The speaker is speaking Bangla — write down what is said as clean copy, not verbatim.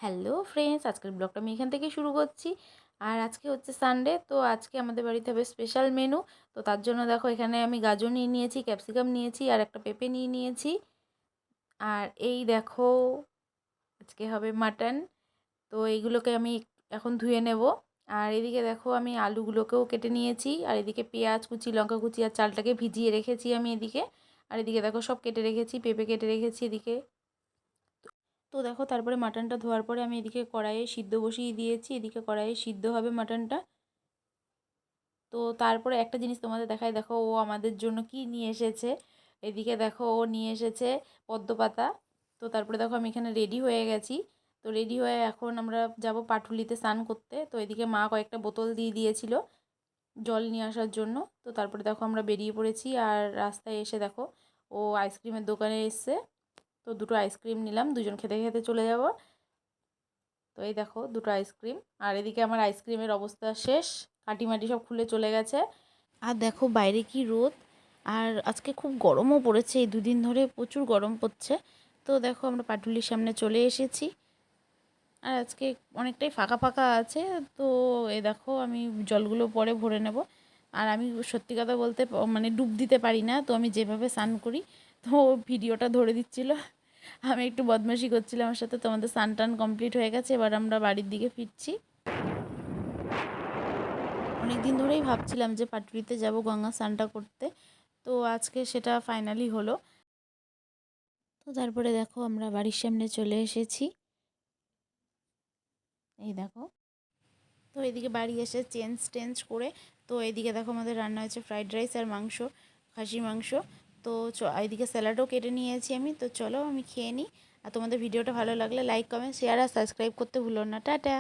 হ্যালো ফ্রেন্ডস, আজকের ব্লগটা আমি এখান থেকে শুরু করছি। আর আজকে হচ্ছে সানডে, তো আজকে আমাদের বাড়িতে হবে স্পেশাল মেনু। তো তার জন্য দেখো এখানে আমি গাজর নিয়ে নিয়েছি, ক্যাপসিকাম নিয়েছি আর একটা পেঁপে নিয়ে নিয়েছি। আর এই দেখো আজকে হবে মাটন। তো এইগুলোকে আমি এখন ধুয়ে নেব। আর এদিকে দেখো আমি আলুগুলোকেও কেটে নিয়েছি, আর এদিকে পেঁয়াজ কুচি, লঙ্কা কুচি আর চালটাকে ভিজিয়ে রেখেছি আমি এদিকে। আর এদিকে দেখো সব কেটে রেখেছি, পেঁপে কেটে রেখেছি এদিকে। তো দেখো তারপরে মাটনটা ধোয়ার পরে আমি এদিকে কড়াইয়ে সিদ্ধ বসিয়ে দিয়েছি, এদিকে কড়াইয়ে সিদ্ধ হবে মাটনটা। তো তারপরে একটা জিনিস তোমাদের দেখাই, দেখো ও আমাদের জন্য কি নিয়ে এসেছে। এদিকে দেখো ও নিয়ে এসেছে পদ্ম পাতা। তো তারপরে দেখো আমি এখানে রেডি হয়ে গেছি। তো রেডি হয়ে এখন আমরা যাব পাটুলিতে স্নান করতে। তো এদিকে মা কয়েকটা বোতল দিয়ে দিয়েছিল জল নিয়ে আসার জন্য। তো তারপরে দেখো আমরা বেরিয়ে পড়েছি, আর রাস্তায় এসে দেখো ও আইসক্রিমের দোকানে এসছে। তো দুটো আইসক্রিম নিলাম, দুজন খেতে খেতে চলে যাব। তো এই দেখো দুটো আইসক্রিম। আর এদিকে আমার আইসক্রিমের অবস্থা শেষ, কাটিমাটি সব খুলে চলে গেছে। আর দেখো বাইরে কি রোদ, আর আজকে খুব গরমও পড়েছে, এই দুদিন ধরে প্রচুর গরম পড়ছে। তো দেখো আমরা পাটুলির সামনে চলে এসেছি, আর আজকে অনেকটাই ফাঁকা ফাঁকা আছে। তো এই দেখো আমি জলগুলো পরে ভরে নেব। আর আমি সত্যি কথা বলতে মানে ডুব দিতে পারি না, তো আমি যেভাবে স্নান করি তো ভিডিওটা ধরে দিচ্ছিল। আমি একটু বদমাশি করছিলাম আমার সাথে। তোমাদের স্নান টান কমপ্লিট হয়ে গেছে, এবার আমরা বাড়ির দিকে ফিরছি। অনেক দিন ধরেই ভাবছিলাম যে পাটুরিতে যাব গঙ্গা স্নানটা করতে, তো আজকে সেটা ফাইনালি হলো। তো তারপরে দেখো আমরা বাড়ির সামনে চলে এসেছি, এই দেখো। তো এদিকে বাড়ি এসে চেঞ্জ টেঞ্জ করে, তো এদিকে দেখো আমাদের রান্না হয়েছে ফ্রাইড রাইস আর মাংস, খাসির মাংস। তো এইদিকে স্যালাডও কেটে নিয়েছি আমি। তো চলো আমি খেয়ে নিই। আর তোমাদের ভিডিওটা ভালো লাগলে লাইক কমেন্ট শেয়ার আর সাবস্ক্রাইব করতে ভুলো না। টাটা।